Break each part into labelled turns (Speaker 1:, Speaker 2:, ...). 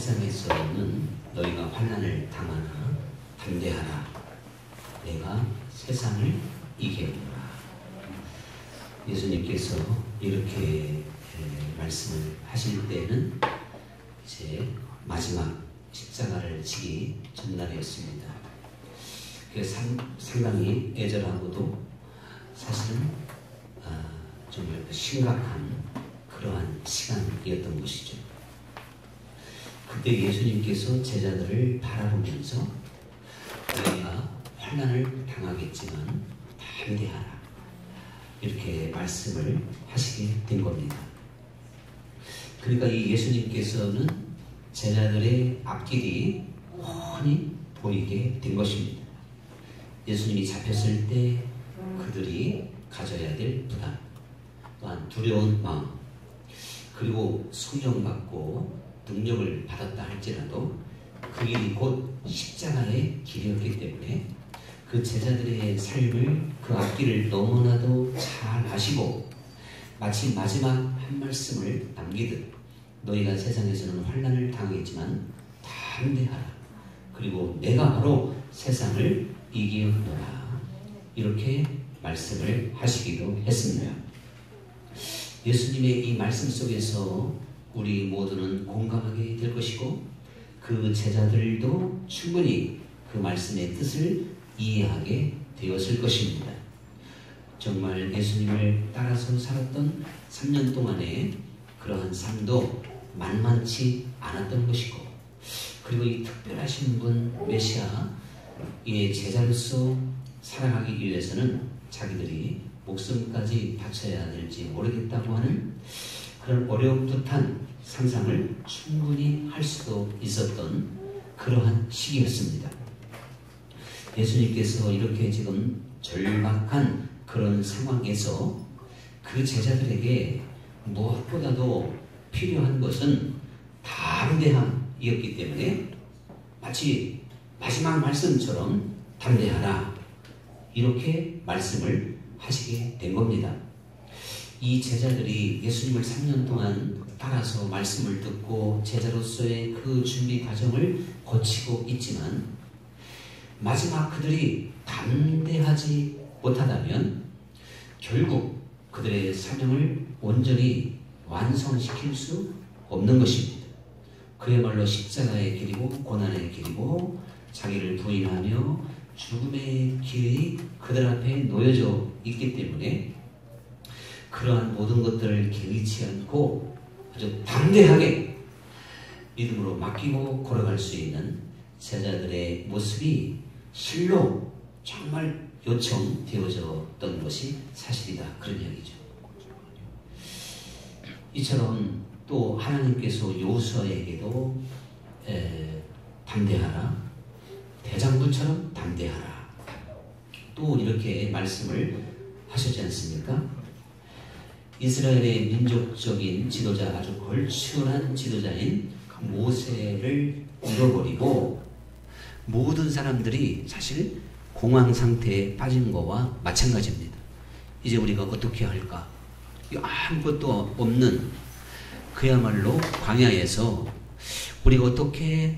Speaker 1: 세상에서는 너희가 환난을 당하나 담대하라. 내가 세상을 이기었노라. 예수님께서 이렇게 말씀을 하실 때는 이제 마지막 십자가를 지기 전날이었습니다. 그래서 상당히 애절하고도 사실은 정말 심각한 그러한 시간이었던 것이죠. 그때 예수님께서 제자들을 바라보면서 너희가 환난을 당하겠지만 담대하라, 이렇게 말씀을 하시게 된 겁니다. 그러니까 이 예수님께서는 제자들의 앞길이 훤히 보이게 된 것입니다. 예수님이 잡혔을 때 그들이 가져야 될 부담, 또한 두려운 마음, 그리고 성령받고 능력을 받았다 할지라도 그 길이 곧 십자가의 길이었기 때문에 그 제자들의 삶을, 그 앞길을 너무나도 잘 아시고 마치 마지막 한 말씀을 남기듯 너희가 세상에서는 환난을 당하겠지만 담대하라. 그리고 내가 바로 세상을 이기었노라. 이렇게 말씀을 하시기도 했습니다. 예수님의 이 말씀 속에서 우리 모두는 공감하게 될 것이고 그 제자들도 충분히 그 말씀의 뜻을 이해하게 되었을 것입니다. 정말 예수님을 따라서 살았던 3년 동안의 그러한 삶도 만만치 않았던 것이고, 그리고 이 특별하신 분 메시아의 제자로서 살아가기 위해서는 자기들이 목숨까지 바쳐야 될지 모르겠다고 하는 그런 어려움듯한 상상을 충분히 할 수도 있었던 그러한 시기였습니다. 예수님께서 이렇게 지금 절박한 그런 상황에서 그 제자들에게 무엇보다도 필요한 것은 담대함이었기 때문에 마치 마지막 말씀처럼 담대하라, 이렇게 말씀을 하시게 된 겁니다. 이 제자들이 예수님을 3년 동안 따라서 말씀을 듣고 제자로서의 그 준비 과정을 거치고 있지만 마지막 그들이 담대하지 못하다면 결국 그들의 사명을 온전히 완성시킬 수 없는 것입니다. 그야말로 십자가의 길이고 고난의 길이고 자기를 부인하며 죽음의 길이 그들 앞에 놓여져 있기 때문에 그러한 모든 것들을 개의치 않고 아주 담대하게 믿음으로 맡기고 걸어갈 수 있는 제자들의 모습이 실로 정말 요청되어졌던 것이 사실이다, 그런 이야기죠. 이처럼 또 하나님께서 여호수아에게도 담대하라, 대장부처럼 담대하라, 또 이렇게 말씀을 하셨지 않습니까? 이스라엘의 민족적인 지도자, 아주 걸출한 지도자인 모세를 잃어버리고 모든 사람들이 사실 공황 상태에 빠진 것과 마찬가지입니다. 이제 우리가 어떻게 할까? 아무것도 없는 그야말로 광야에서 우리가 어떻게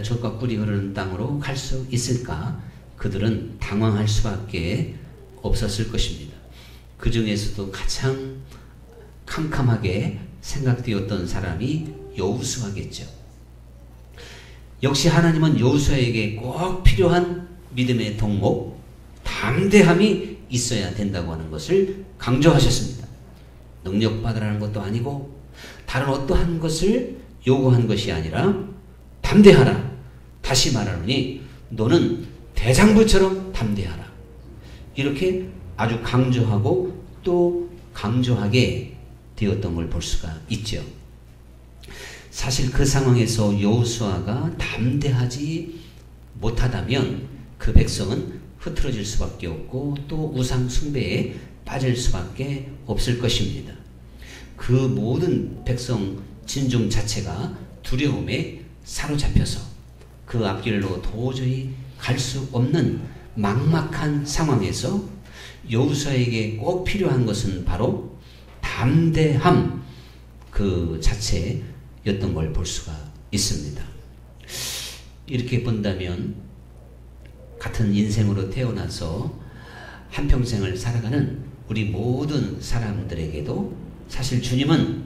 Speaker 1: 젖과 꿀이 흐르는 땅으로 갈 수 있을까? 그들은 당황할 수밖에 없었을 것입니다. 그 중에서도 가장 캄캄하게 생각되었던 사람이 여호수아겠죠. 역시 하나님은 여호수아에게 꼭 필요한 믿음의 덕목, 담대함이 있어야 된다고 하는 것을 강조하셨습니다. 능력받으라는 것도 아니고 다른 어떠한 것을 요구한 것이 아니라 담대하라. 다시 말하노니 너는 대장부처럼 담대하라. 이렇게 아주 강조하고 또 강조하게 되었던 걸 볼 수가 있죠. 사실 그 상황에서 여호수아가 담대하지 못하다면 그 백성은 흐트러질 수밖에 없고 또 우상 숭배에 빠질 수밖에 없을 것입니다. 그 모든 백성 진중 자체가 두려움에 사로잡혀서 그 앞길로 도저히 갈 수 없는 막막한 상황에서 여호수아에게 꼭 필요한 것은 바로 담대함 그 자체였던 걸 볼 수가 있습니다. 이렇게 본다면 같은 인생으로 태어나서 한평생을 살아가는 우리 모든 사람들에게도 사실 주님은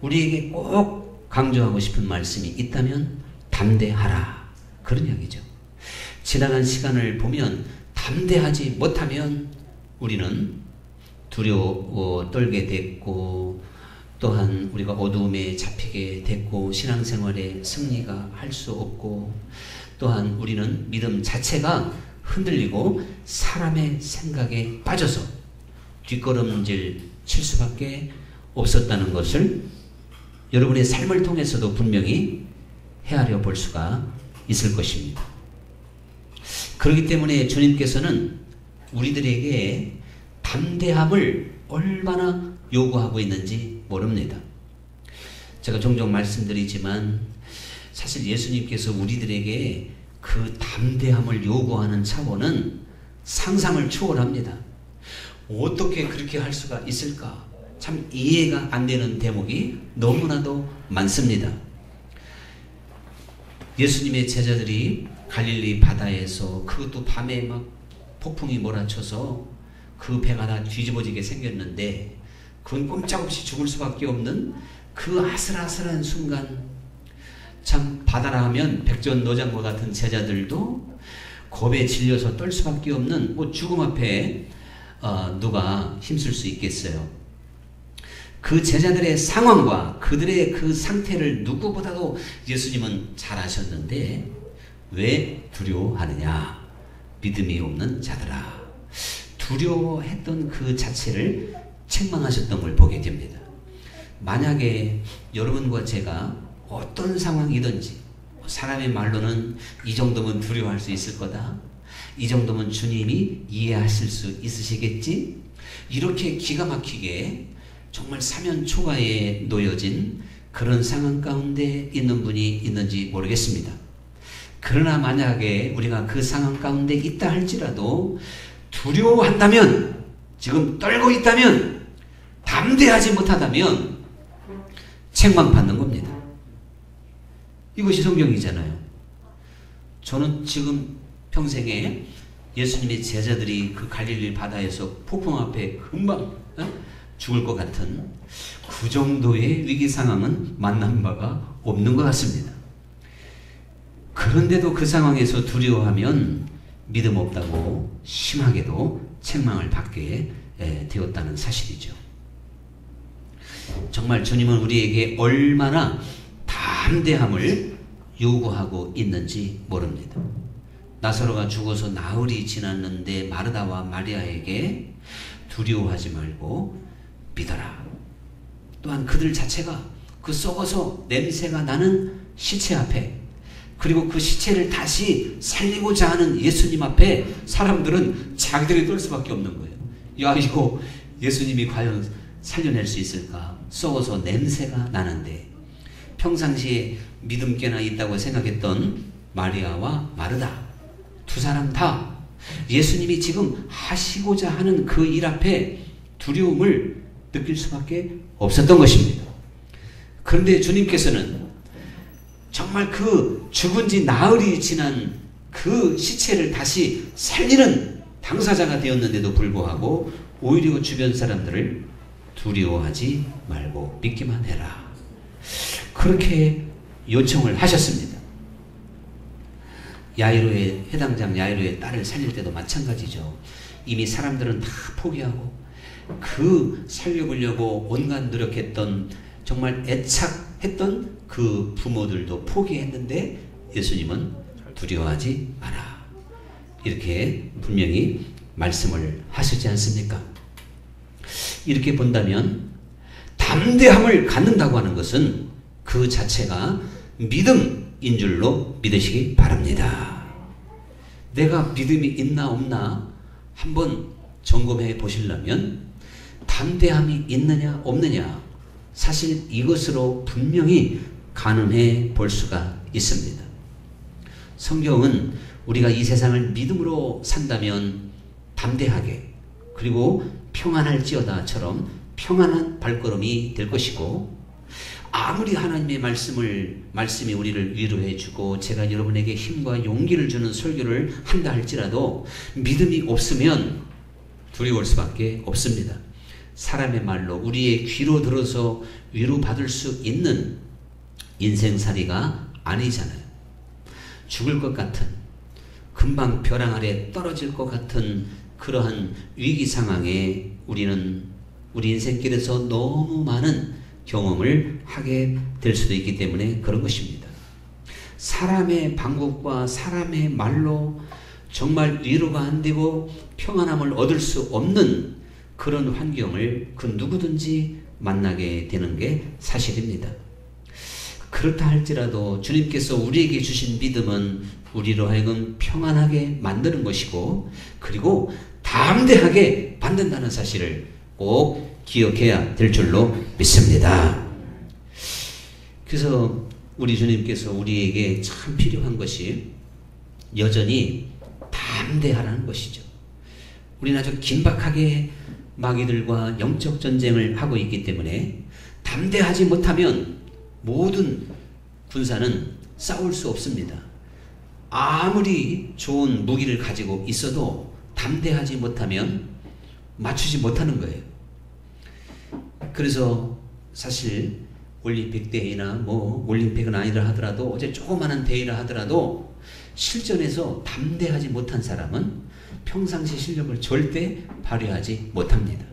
Speaker 1: 우리에게 꼭 강조하고 싶은 말씀이 있다면 담대하라, 그런 이야기죠. 지나간 시간을 보면 담대하지 못하면 우리는 두려워 떨게 됐고, 또한 우리가 어두움에 잡히게 됐고, 신앙생활에 승리가 할 수 없고, 또한 우리는 믿음 자체가 흔들리고 사람의 생각에 빠져서 뒷걸음질 칠 수밖에 없었다는 것을 여러분의 삶을 통해서도 분명히 헤아려 볼 수가 있을 것입니다. 그렇기 때문에 주님께서는 우리들에게 담대함을 얼마나 요구하고 있는지 모릅니다. 제가 종종 말씀드리지만 사실 예수님께서 우리들에게 그 담대함을 요구하는 차원은 상상을 초월합니다. 어떻게 그렇게 할 수가 있을까? 참 이해가 안 되는 대목이 너무나도 많습니다. 예수님의 제자들이 갈릴리 바다에서, 그것도 밤에 막 폭풍이 몰아쳐서 그 배가 다 뒤집어지게 생겼는데 그건 꼼짝없이 죽을 수밖에 없는 그 아슬아슬한 순간, 참 바다라 하면 백전노장과 같은 제자들도 겁에 질려서 떨 수밖에 없는 죽음 앞에 누가 힘쓸 수 있겠어요. 그 제자들의 상황과 그들의 그 상태를 누구보다도 예수님은 잘 아셨는데 왜 두려워하느냐? 믿음이 없는 자들아. 두려워했던 그 자체를 책망하셨던 걸 보게 됩니다. 만약에 여러분과 제가 어떤 상황이든지 사람의 말로는 이 정도면 두려워할 수 있을 거다, 이 정도면 주님이 이해하실 수 있으시겠지, 이렇게 기가 막히게 정말 사면 초가에 놓여진 그런 상황 가운데 있는 분이 있는지 모르겠습니다. 그러나 만약에 우리가 그 상황 가운데 있다 할지라도 두려워한다면, 지금 떨고 있다면, 담대하지 못하다면 책망받는 겁니다. 이것이 성경이잖아요. 저는 지금 평생에 예수님의 제자들이 그 갈릴리 바다에서 폭풍 앞에 금방 죽을 것 같은 그 정도의 위기 상황은 만난 바가 없는 것 같습니다. 그런데도 그 상황에서 두려워하면 믿음 없다고 심하게도 책망을 받게 되었다는 사실이죠. 정말 주님은 우리에게 얼마나 담대함을 요구하고 있는지 모릅니다. 나사로가 죽어서 나흘이 지났는데 마르다와 마리아에게 두려워하지 말고 믿어라. 또한 그들 자체가 그 썩어서 냄새가 나는 시체 앞에, 그리고 그 시체를 다시 살리고자 하는 예수님 앞에 사람들은 자기들이 떨 수밖에 없는 거예요. 야, 이거 예수님이 과연 살려낼 수 있을까? 썩어서 냄새가 나는데. 평상시에 믿음 꽤나 있다고 생각했던 마리아와 마르다, 두 사람 다 예수님이 지금 하시고자 하는 그 일 앞에 두려움을 느낄 수밖에 없었던 것입니다. 그런데 주님께서는 정말 그 죽은 지 나흘이 지난 그 시체를 다시 살리는 당사자가 되었는데도 불구하고 오히려 주변 사람들을 두려워하지 말고 믿기만 해라, 그렇게 요청을 하셨습니다. 야이로의 회당장 야이로의 딸을 살릴 때도 마찬가지죠. 이미 사람들은 다 포기하고 그 살려보려고 온갖 노력했던, 정말 애착했던 그 부모들도 포기했는데 예수님은 두려워하지 마라, 이렇게 분명히 말씀을 하시지 않습니까? 이렇게 본다면 담대함을 갖는다고 하는 것은 그 자체가 믿음인 줄로 믿으시기 바랍니다. 내가 믿음이 있나 없나 한번 점검해 보시려면 담대함이 있느냐 없느냐, 사실 이것으로 분명히 가늠해 볼 수가 있습니다. 성경은 우리가 이 세상을 믿음으로 산다면 담대하게, 그리고 평안할지어다처럼 평안한 발걸음이 될 것이고, 아무리 하나님의 말씀이 우리를 위로해 주고 제가 여러분에게 힘과 용기를 주는 설교를 한다 할지라도 믿음이 없으면 두려울 수밖에 없습니다. 사람의 말로 우리의 귀로 들어서 위로받을 수 있는 인생살이가 아니잖아요. 죽을 것 같은, 금방 벼랑 아래 떨어질 것 같은 그러한 위기 상황에 우리는 우리 인생길에서 너무 많은 경험을 하게 될 수도 있기 때문에 그런 것입니다. 사람의 방법과 사람의 말로 정말 위로가 안 되고 평안함을 얻을 수 없는 그런 환경을 그 누구든지 만나게 되는 게 사실입니다. 그렇다 할지라도 주님께서 우리에게 주신 믿음은 우리로 하여금 평안하게 만드는 것이고 그리고 담대하게 만든다는 사실을 꼭 기억해야 될 줄로 믿습니다. 그래서 우리 주님께서 우리에게 참 필요한 것이 여전히 담대하라는 것이죠. 우리는 아주 긴박하게 마귀들과 영적 전쟁을 하고 있기 때문에 담대하지 못하면 모든 군사는 싸울 수 없습니다. 아무리 좋은 무기를 가지고 있어도 담대하지 못하면 맞추지 못하는 거예요. 그래서 사실 올림픽 대회나 올림픽은 아니라 하더라도 어제 조그마한 대회라 하더라도 실전에서 담대하지 못한 사람은 평상시 실력을 절대 발휘하지 못합니다.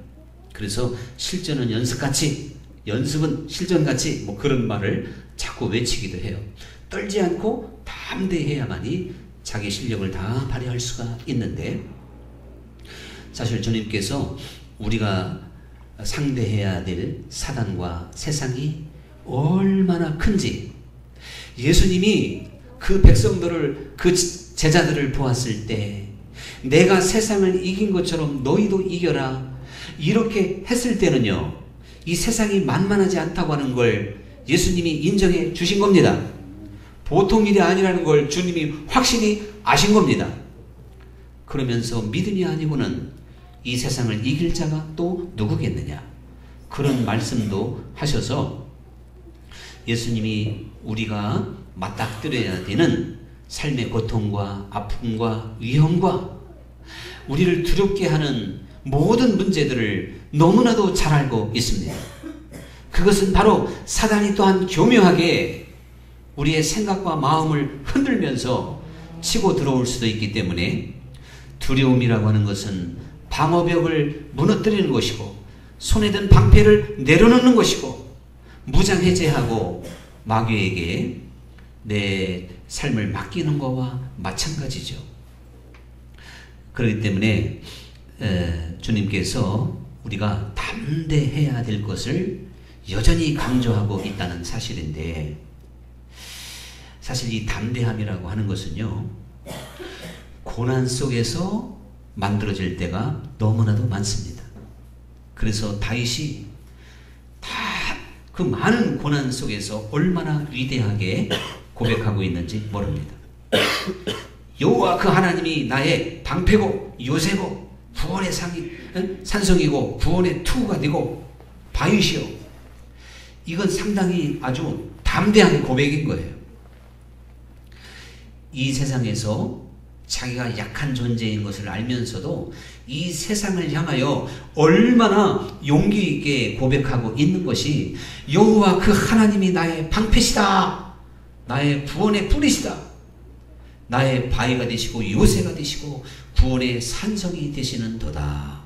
Speaker 1: 그래서 실전은 연습같이, 연습은 실전같이 그런 말을 자꾸 외치기도 해요. 떨지 않고 담대해야만이 자기 실력을 다 발휘할 수가 있는데 사실 주님께서 우리가 상대해야 될 사단과 세상이 얼마나 큰지 예수님이 그 백성들을 그 제자들을 보았을 때 내가 세상을 이긴 것처럼 너희도 이겨라 이렇게 했을 때는요 이 세상이 만만하지 않다고 하는 걸 예수님이 인정해 주신 겁니다. 보통 일이 아니라는 걸 주님이 확실히 아신 겁니다. 그러면서 믿음이 아니고는 이 세상을 이길 자가 또 누구겠느냐 그런 말씀도 하셔서 예수님이 우리가 맞닥뜨려야 되는 삶의 고통과 아픔과 위험과 우리를 두렵게 하는 모든 문제들을 너무나도 잘 알고 있습니다. 그것은 바로 사단이 또한 교묘하게 우리의 생각과 마음을 흔들면서 치고 들어올 수도 있기 때문에 두려움이라고 하는 것은 방어벽을 무너뜨리는 것이고 손에 든 방패를 내려놓는 것이고 무장해제하고 마귀에게 내 삶을 맡기는 것과 마찬가지죠. 그렇기 때문에 주님께서 우리가 담대해야 될 것을 여전히 강조하고 있다는 사실인데 사실 이 담대함이라고 하는 것은요 고난 속에서 만들어질 때가 너무나도 많습니다. 그래서 다윗이 다 그 많은 고난 속에서 얼마나 위대하게 고백하고 있는지 모릅니다. 여호와 그 하나님이 나의 방패고 요새고 구원의 산성이고 구원의 투구가 되고 바위시오. 이건 상당히 아주 담대한 고백인 거예요. 이 세상에서 자기가 약한 존재인 것을 알면서도 이 세상을 향하여 얼마나 용기 있게 고백하고 있는 것이 여호와 그 하나님이 나의 방패시다. 나의 구원의 뿌리시다. 나의 바위가 되시고 요새가 되시고 구원의 산성이 되시는 도다.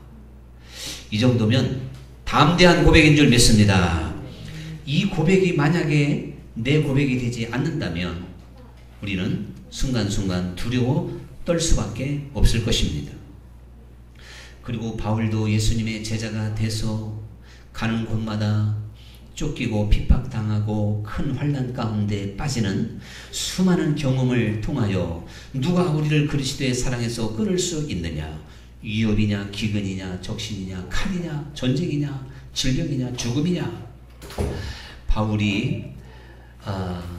Speaker 1: 이 정도면 담대한 고백인 줄 믿습니다. 이 고백이 만약에 내 고백이 되지 않는다면 우리는 순간순간 두려워 떨 수밖에 없을 것입니다. 그리고 바울도 예수님의 제자가 돼서 가는 곳마다 쫓기고 핍박당하고 큰 환난 가운데 빠지는 수많은 경험을 통하여 누가 우리를 그리스도의 사랑에서 끊을 수 있느냐? 위협이냐, 기근이냐, 적신이냐, 칼이냐, 전쟁이냐, 질병이냐, 죽음이냐? 바울이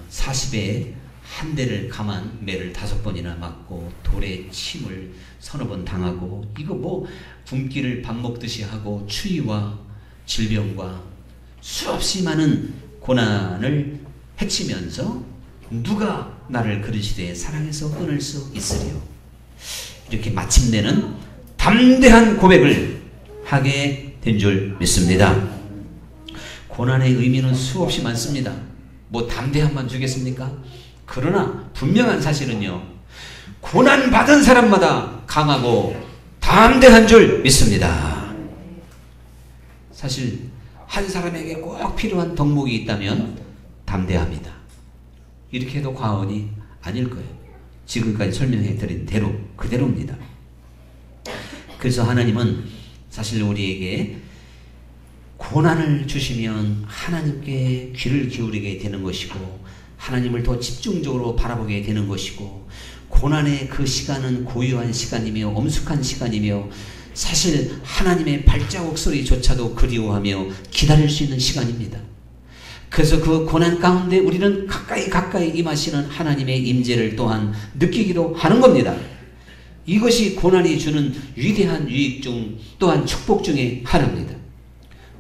Speaker 1: 40에 한 대를 감한 매를 5번이나 맞고 돌에 침을 3번 당하고 이거 굶기를 밥 먹듯이 하고 추위와 질병과 수없이 많은 고난을 헤치면서 누가 나를 그리스도의 사랑에서 끊을 수 있으리요. 이렇게 마침내는 담대한 고백을 하게 된 줄 믿습니다. 고난의 의미는 수없이 많습니다. 뭐 담대함만 주겠습니까? 그러나 분명한 사실은요, 고난받은 사람마다 강하고 담대한 줄 믿습니다. 사실 한 사람에게 꼭 필요한 덕목이 있다면 담대합니다. 이렇게 해도 과언이 아닐 거예요. 지금까지 설명해 드린 대로 그대로입니다. 그래서 하나님은 사실 우리에게 고난을 주시면 하나님께 귀를 기울이게 되는 것이고, 하나님을 더 집중적으로 바라보게 되는 것이고, 고난의 그 시간은 고유한 시간이며 엄숙한 시간이며, 사실 하나님의 발자국 소리조차도 그리워하며 기다릴 수 있는 시간입니다. 그래서 그 고난 가운데 우리는 가까이 임하시는 하나님의 임재를 또한 느끼기도 하는 겁니다. 이것이 고난이 주는 위대한 유익 중 또한 축복 중의 하나입니다.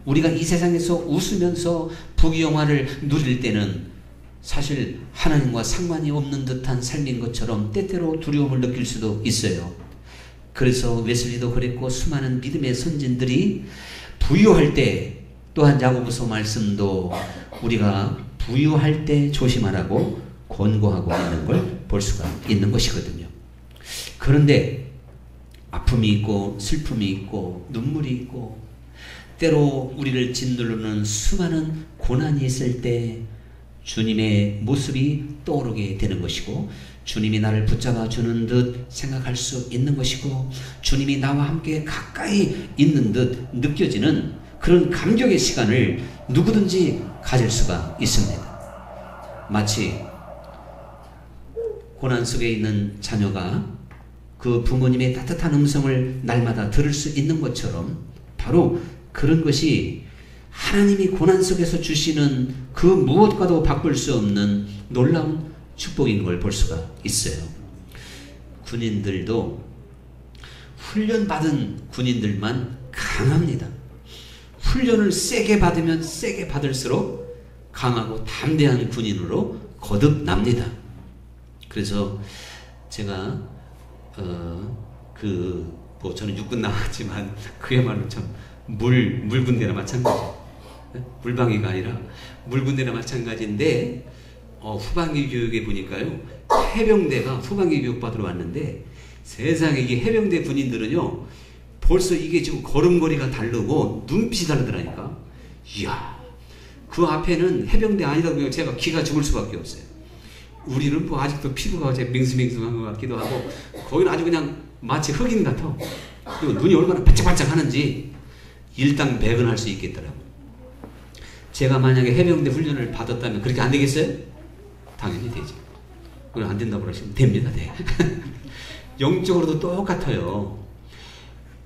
Speaker 1: 우리가 이 세상에서 웃으면서 부귀영화를 누릴 때는 사실 하나님과 상관이 없는 듯한 삶인 것처럼 때때로 두려움을 느낄 수도 있어요. 그래서 웨슬리도 그랬고 수많은 믿음의 선진들이 부유할 때, 또한 야고보서 말씀도 우리가 부유할 때 조심하라고 권고하고 있는 걸 볼 수가 있는 것이거든요. 그런데 아픔이 있고 슬픔이 있고 눈물이 있고 때로 우리를 짓누르는 수많은 고난이 있을 때 주님의 모습이 떠오르게 되는 것이고, 주님이 나를 붙잡아 주는 듯 생각할 수 있는 것이고, 주님이 나와 함께 가까이 있는 듯 느껴지는 그런 감격의 시간을 누구든지 가질 수가 있습니다. 마치 고난 속에 있는 자녀가 그 부모님의 따뜻한 음성을 날마다 들을 수 있는 것처럼, 바로 그런 것이 하나님이 고난 속에서 주시는 그 무엇과도 바꿀 수 없는 놀라운 축복인 걸 볼 수가 있어요. 군인들도 훈련받은 군인들만 강합니다. 훈련을 세게 받으면 세게 받을수록 강하고 담대한 군인으로 거듭납니다. 그래서 제가 저는 육군 나왔지만 그야말로 참 물군대나 마찬가지. 물방위가 아니라 물군대나 마찬가지인데, 후반기 교육에 보니까요, 해병대가 후반기 교육 받으러 왔는데, 세상에 이 해병대 군인들은요, 벌써 이게 지금 걸음걸이가 다르고 눈빛이 다르더라니까. 이야, 그 앞에는 해병대 아니다고 제가 기가 죽을 수밖에 없어요. 우리는 뭐 아직도 피부가 맹숭맹숭한 것 같기도 하고, 거기는 아주 그냥 마치 흑인 같아. 그리고 눈이 얼마나 반짝반짝 하는지 일당백은할 수 있겠더라고. 제가 만약에 해병대 훈련을 받았다면 그렇게 안 되겠어요? 당연히 되죠. 그걸 안 된다고 그러시면 됩니다. 네. 영적으로도 똑같아요.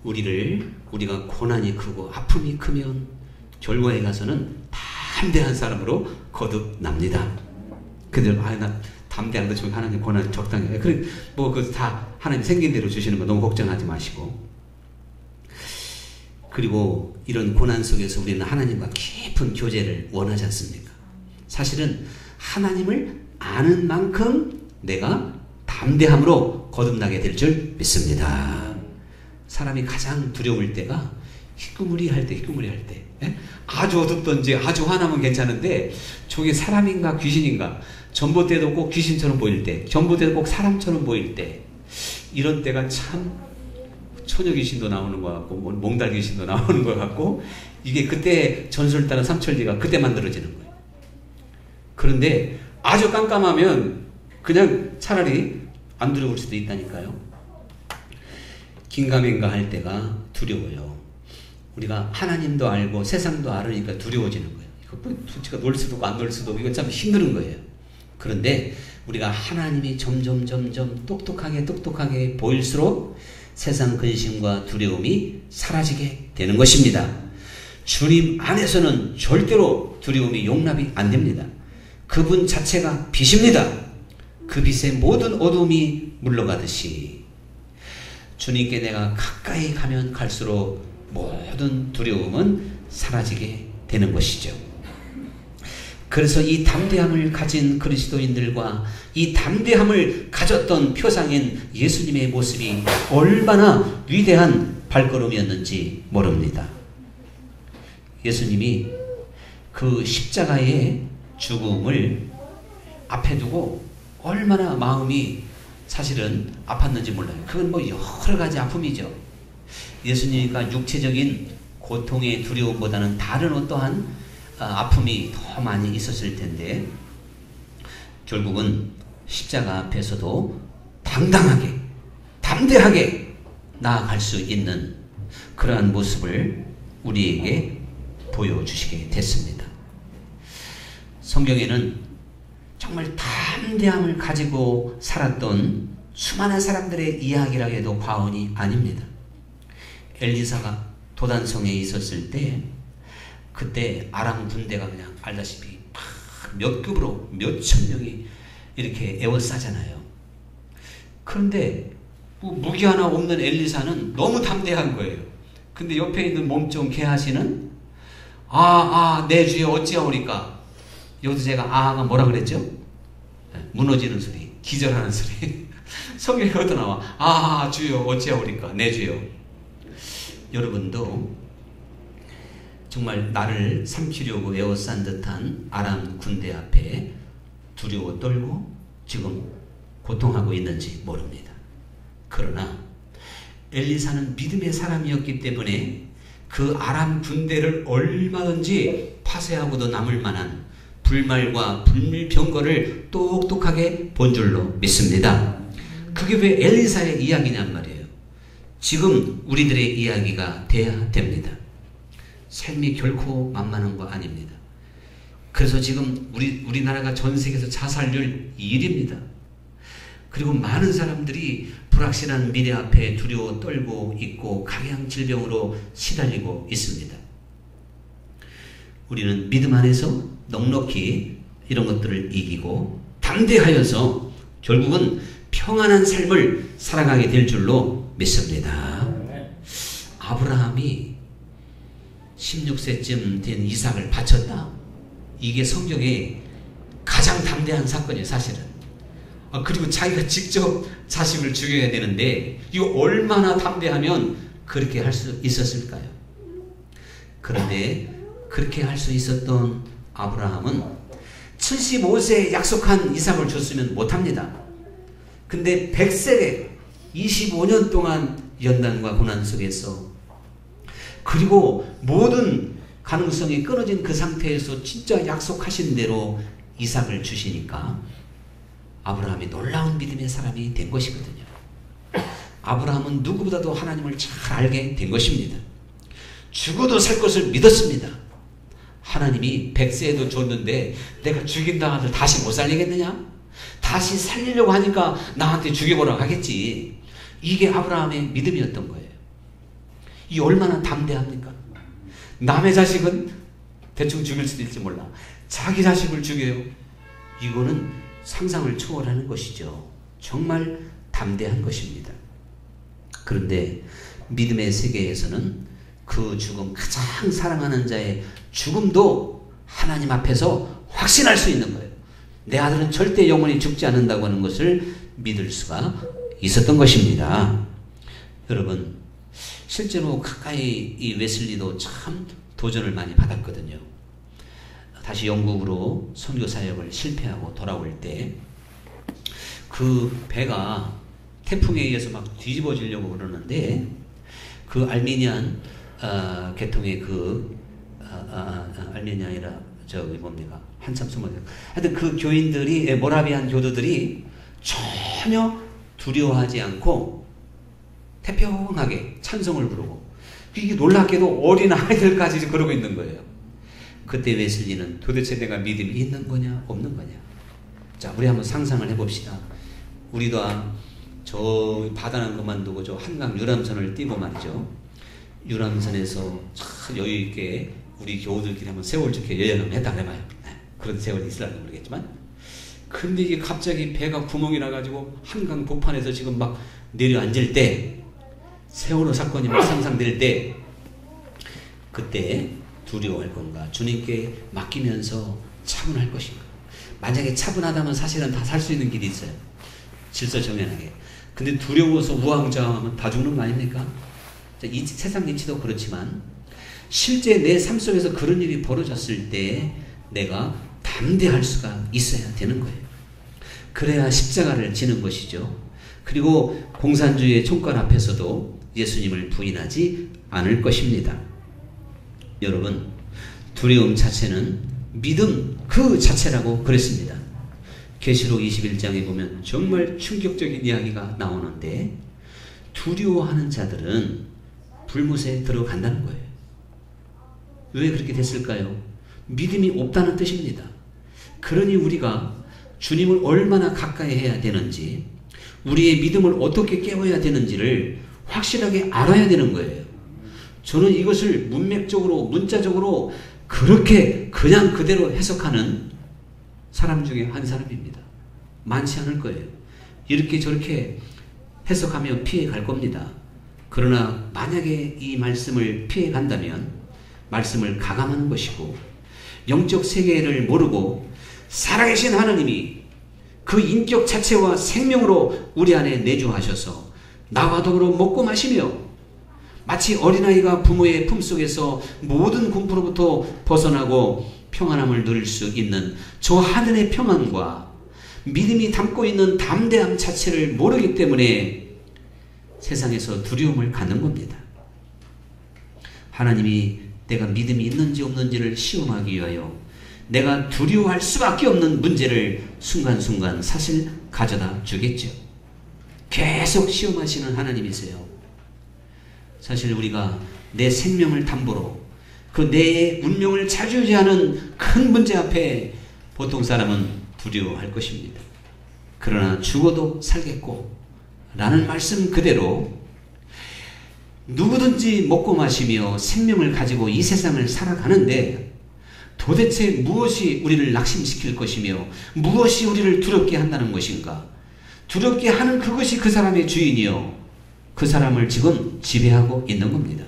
Speaker 1: 우리가 고난이 크고 아픔이 크면 결과에 가서는 담대한 사람으로 거듭납니다. 그들 나 담대한 거 좀 하나님 고난 적당히 해. 그래 뭐 그 다 하나님 생긴 대로 주시는 거 너무 걱정하지 마시고. 그리고 이런 고난 속에서 우리는 하나님과 깊은 교제를 원하지 않습니까? 사실은 하나님을 아는 만큼 내가 담대함으로 거듭나게 될 줄 믿습니다. 사람이 가장 두려울 때가 희끄무리할 때. 예? 아주 어둡던지 아주 화나면 괜찮은데 저게 사람인가 귀신인가, 전봇대도 꼭 귀신처럼 보일 때, 전봇대도 꼭 사람처럼 보일 때, 이런 때가 참 처녀 귀신도 나오는 것 같고 몽달 귀신도 나오는 것 같고, 이게 그때 전설 따라 삼천리가 그때 만들어지는 거예요. 그런데 아주 깜깜하면 그냥 차라리 안 두려울 수도 있다니까요. 긴가민가 할 때가 두려워요. 우리가 하나님도 알고 세상도 알으니까 두려워지는 거예요. 이거 뭐 솔직히 놀 수도 없고 안 놀 수도 없고 이거 참 힘든 거예요. 그런데 우리가 하나님이 점점 똑똑하게 보일수록 세상 근심과 두려움이 사라지게 되는 것입니다. 주님 안에서는 절대로 두려움이 용납이 안 됩니다. 그분 자체가 빛입니다. 그 빛에 모든 어둠이 물러가듯이 주님께 내가 가까이 가면 갈수록 모든 두려움은 사라지게 되는 것이죠. 그래서 이 담대함을 가진 그리스도인들과 이 담대함을 가졌던 표상인 예수님의 모습이 얼마나 위대한 발걸음이었는지 모릅니다. 예수님이 그 십자가의 죽음을 앞에 두고 얼마나 마음이 사실은 아팠는지 몰라요. 그건 뭐 여러 가지 아픔이죠. 예수님과 육체적인 고통의 두려움보다는 다른 어떠한 아픔이 더 많이 있었을 텐데 결국은 십자가 앞에서도 당당하게 담대하게 나아갈 수 있는 그러한 모습을 우리에게 보여주시게 됐습니다. 성경에는 정말 담대함을 가지고 살았던 수많은 사람들의 이야기라 해도 과언이 아닙니다. 엘리사가 도단성에 있었을 때 그때 아람 군대가 그냥 알다시피 몇 급으로 몇천 명이 이렇게 에워싸잖아요. 그런데 뭐 무기 하나 없는 엘리사는 너무 담대한 거예요. 근데 옆에 있는 몸좀 개하시는 내 주여 어찌하오리까. 여기서 제가 아가 뭐라 그랬죠? 무너지는 소리, 기절하는 소리. 성경에 어디서 나와? 주여 어찌하오리까. 내 주여. 여러분도 정말 나를 삼키려고 에워싼 듯한 아람 군대 앞에 두려워 떨고 지금 고통하고 있는지 모릅니다. 그러나 엘리사는 믿음의 사람이었기 때문에 그 아람 군대를 얼마든지 파쇄하고도 남을 만한 불말과 불병거를 똑똑하게 본 줄로 믿습니다. 그게 왜 엘리사의 이야기냔 말이에요. 지금 우리들의 이야기가 돼야 됩니다. 삶이 결코 만만한 거 아닙니다. 그래서 지금 우리나라가 전 세계에서 자살률 1위입니다. 그리고 많은 사람들이 불확실한 미래 앞에 두려워 떨고 있고 각양 질병으로 시달리고 있습니다. 우리는 믿음 안에서 넉넉히 이런 것들을 이기고 담대하여서 결국은 평안한 삶을 살아가게 될 줄로 믿습니다. 아브라함이 16세쯤 된 이삭을 바쳤다. 이게 성경에 가장 담대한 사건이에요, 사실은. 그리고 자기가 직접 자식을 죽여야 되는데 이거 얼마나 담대하면 그렇게 할 수 있었을까요? 그런데 그렇게 할 수 있었던 아브라함은 75세에 약속한 이삭을 줬으면 못합니다. 근데 100세에 25년 동안 연단과 고난 속에서 그리고 모든 가능성이 끊어진 그 상태에서 진짜 약속하신 대로 이삭을 주시니까 아브라함이 놀라운 믿음의 사람이 된 것이거든요. 아브라함은 누구보다도 하나님을 잘 알게 된 것입니다. 죽어도 살 것을 믿었습니다. 하나님이 100세에도 줬는데 내가 죽인다 하들 다시 못 살리겠느냐? 다시 살리려고 하니까 나한테 죽여보라고 하겠지. 이게 아브라함의 믿음이었던 거예요. 이 얼마나 담대합니까? 남의 자식은 대충 죽일 수도 있을지 몰라. 자기 자식을 죽여요. 이거는 상상을 초월하는 것이죠. 정말 담대한 것입니다. 그런데 믿음의 세계에서는 그 죽음, 가장 사랑하는 자의 죽음도 하나님 앞에서 확신할 수 있는 거예요. 내 아들은 절대 영원히 죽지 않는다고 하는 것을 믿을 수가 있었던 것입니다. 여러분, 실제로 가까이 이 웨슬리도 참 도전을 많이 받았거든요. 다시 영국으로 선교 사역을 실패하고 돌아올 때 그 배가 태풍에 의해서 막 뒤집어지려고 그러는데 그 알메니안 계통의 그 알메니아 아니라 저기 뭡니까 한참 숨어요. 하여튼 그 교인들이 모라비안 교도들이 전혀 두려워하지 않고 태평하게 찬송을 부르고 이게 놀랍게도 어린 아이들까지 그러고 있는 거예요. 그때 웨슬리는 도대체 내가 믿음이 있는 거냐 없는 거냐. 자, 우리 한번 상상을 해봅시다. 우리도 저 바다는 그만두고 저 한강 유람선을 띄고 말이죠. 유람선에서 참 여유있게 우리 교우들끼리 한번 세월 좋게 여행 한번 했다 그래봐요. 그런 세월이 있을지 모르겠지만 근데 이게 갑자기 배가 구멍이 나가지고 한강 보판에서 지금 막 내려앉을 때 세월호 사건이 막 상상될 때 그때 두려워할 건가 주님께 맡기면서 차분할 것인가? 만약에 차분하다면 사실은 다 살 수 있는 길이 있어요. 질서정연하게. 근데 두려워서 우왕좌왕하면 다 죽는 거 아닙니까? 이 세상 이치도 그렇지만 실제 내 삶 속에서 그런 일이 벌어졌을 때 내가 담대할 수가 있어야 되는 거예요. 그래야 십자가를 지는 것이죠. 그리고 공산주의의 총괄 앞에서도 예수님을 부인하지 않을 것입니다. 여러분, 두려움 자체는 믿음 그 자체라고 그랬습니다. 계시록 21장에 보면 정말 충격적인 이야기가 나오는데 두려워하는 자들은 불못에 들어간다는 거예요. 왜 그렇게 됐을까요? 믿음이 없다는 뜻입니다. 그러니 우리가 주님을 얼마나 가까이 해야 되는지, 우리의 믿음을 어떻게 깨워야 되는지를 확실하게 알아야 되는 거예요. 저는 이것을 문맥적으로, 문자적으로 그렇게 그냥 그대로 해석하는 사람 중에 한 사람입니다. 많지 않을 거예요. 이렇게 저렇게 해석하며 피해 갈 겁니다. 그러나 만약에 이 말씀을 피해 간다면 말씀을 가감하는 것이고, 영적 세계를 모르고 살아계신 하나님이 그 인격 자체와 생명으로 우리 안에 내주하셔서 나와 더불어 먹고 마시며 마치 어린아이가 부모의 품속에서 모든 공포로부터 벗어나고 평안함을 누릴 수 있는 저 하늘의 평안과 믿음이 담고 있는 담대함 자체를 모르기 때문에 세상에서 두려움을 갖는 겁니다. 하나님이 내가 믿음이 있는지 없는지를 시험하기 위하여 내가 두려워할 수밖에 없는 문제를 순간순간 사실 가져다 주겠죠. 계속 시험하시는 하나님이세요. 사실 우리가 내 생명을 담보로 그 내 운명을 좌지우지하는 큰 문제 앞에 보통 사람은 두려워할 것입니다. 그러나 죽어도 살겠고 라는 말씀 그대로 누구든지 먹고 마시며 생명을 가지고 이 세상을 살아가는데 도대체 무엇이 우리를 낙심시킬 것이며 무엇이 우리를 두렵게 한다는 것인가? 두렵게 하는 그것이 그 사람의 주인이요, 그 사람을 지금 지배하고 있는 겁니다.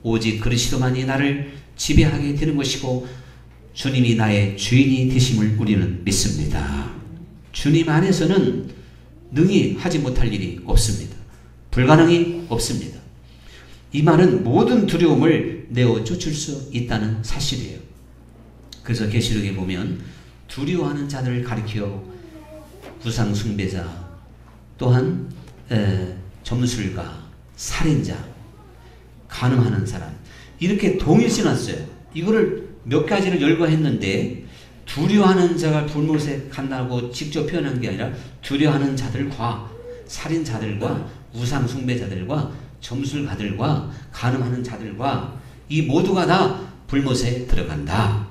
Speaker 1: 오직 그리스도만이 나를 지배하게 되는 것이고 주님이 나의 주인이 되심을 우리는 믿습니다. 주님 안에서는 능히 하지 못할 일이 없습니다. 불가능이 없습니다. 이 말은 모든 두려움을 내어 쫓을 수 있다는 사실이에요. 그래서 계시록에 보면 두려워하는 자들을 가리켜 우상 숭배자, 또한 점술가, 살인자, 간음하는 사람 이렇게 동일시 놨어요. 이거를 몇 가지를 열거했는데 두려워하는 자가 불못에 간다고 직접 표현한 게 아니라 두려워하는 자들과 살인자들과 우상 숭배자들과 점술가들과 간음하는 자들과 이 모두가 다 불못에 들어간다.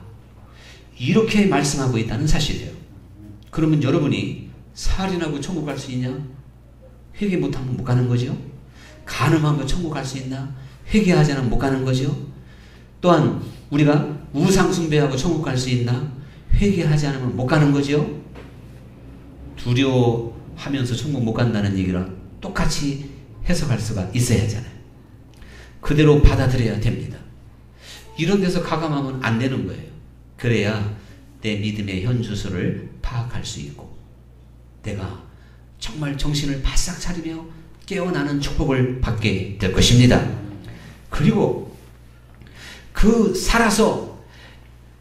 Speaker 1: 이렇게 말씀하고 있다는 사실이에요. 그러면 여러분이 살인하고 천국 갈 수 있냐? 회개 못하면 못 가는 거죠. 간음하면 천국 갈 수 있나? 회개하지 않으면 못 가는 거죠. 또한 우리가 우상 숭배하고 천국 갈 수 있나? 회개하지 않으면 못 가는 거죠. 두려워하면서 천국 못 간다는 얘기랑 똑같이 해석할 수가 있어야 하잖아요. 그대로 받아들여야 됩니다. 이런 데서 가감하면 안 되는 거예요. 그래야 내 믿음의 현주소를 파악할 수 있고 내가 정말 정신을 바싹 차리며 깨어나는 축복을 받게 될 것입니다. 그리고 그 살아서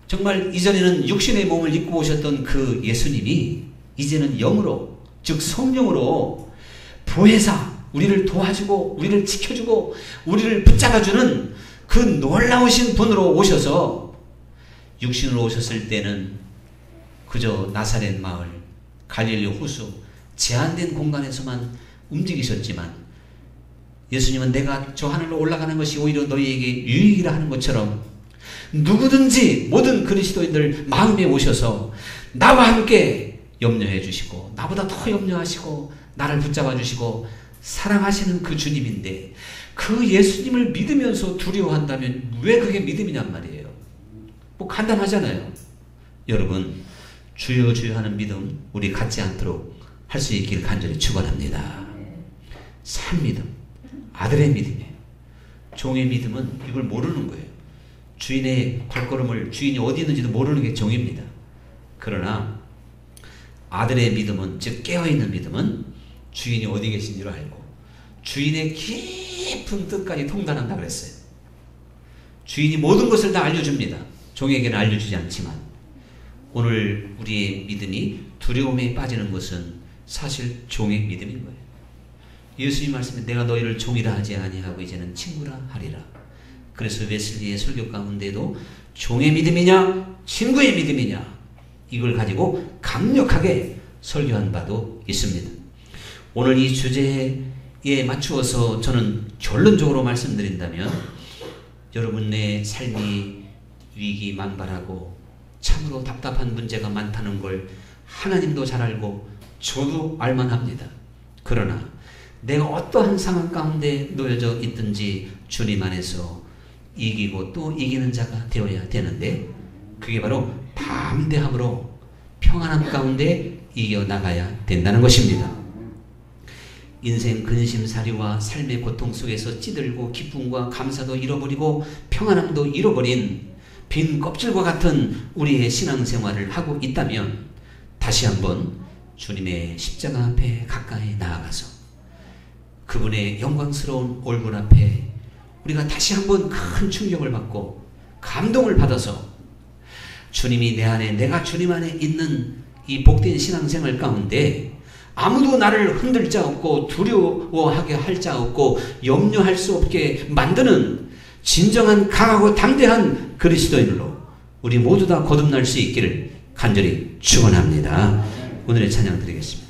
Speaker 1: 정말 이전에는 육신의 몸을 입고 오셨던 그 예수님이 이제는 영으로, 즉 성령으로 보혜사, 우리를 도와주고 우리를 지켜주고 우리를 붙잡아주는 그 놀라우신 분으로 오셔서 육신으로 오셨을 때는 그저 나사렛 마을, 갈릴리 호수, 제한된 공간에서만 움직이셨지만 예수님은 내가 저 하늘로 올라가는 것이 오히려 너희에게 유익이라 하는 것처럼 누구든지 모든 그리스도인들 마음에 오셔서 나와 함께 염려해 주시고 나보다 더 염려하시고 나를 붙잡아 주시고 사랑하시는 그 주님인데 그 예수님을 믿으면서 두려워한다면 왜 그게 믿음이냔 말이에요. 뭐 간단하잖아요. 여러분, 주여 주여 하는 믿음 우리 갖지 않도록 할 수 있기를 간절히 축원합니다. 산 믿음, 아들의 믿음이에요. 종의 믿음은 이걸 모르는 거예요. 주인의 발걸음을 주인이 어디 있는지도 모르는 게 종입니다. 그러나 아들의 믿음은, 즉 깨어있는 믿음은 주인이 어디 계신지를 알고 주인의 깊은 뜻까지 통달한다 그랬어요. 주인이 모든 것을 다 알려줍니다. 종에게는 알려주지 않지만 오늘 우리의 믿음이 두려움에 빠지는 것은 사실 종의 믿음인 거예요. 예수님 말씀에 내가 너희를 종이라 하지 아니하고 이제는 친구라 하리라. 그래서 웨슬리의 설교 가운데도 종의 믿음이냐 친구의 믿음이냐 이걸 가지고 강력하게 설교한 바도 있습니다. 오늘 이 주제에 맞추어서 저는 결론적으로 말씀드린다면 여러분의 삶이 위기만발하고 참으로 답답한 문제가 많다는 걸 하나님도 잘 알고 저도 알만합니다. 그러나 내가 어떠한 상황 가운데 놓여져 있든지 주님 안에서 이기고 또 이기는 자가 되어야 되는데 그게 바로 담대함으로 평안함 가운데 이겨나가야 된다는 것입니다. 인생 근심사리와 삶의 고통 속에서 찌들고 기쁨과 감사도 잃어버리고 평안함도 잃어버린 빈 껍질과 같은 우리의 신앙생활을 하고 있다면 다시 한번 주님의 십자가 앞에 가까이 나아가서 그분의 영광스러운 얼굴 앞에 우리가 다시 한번 큰 충격을 받고 감동을 받아서 주님이 내 안에, 내가 주님 안에 있는 이 복된 신앙생활 가운데 아무도 나를 흔들 자 없고 두려워하게 할 자 없고 염려할 수 없게 만드는 진정한 강하고 담대한 그리스도인으로 우리 모두 다 거듭날 수 있기를 간절히 축원합니다. 오늘의 찬양 드리겠습니다.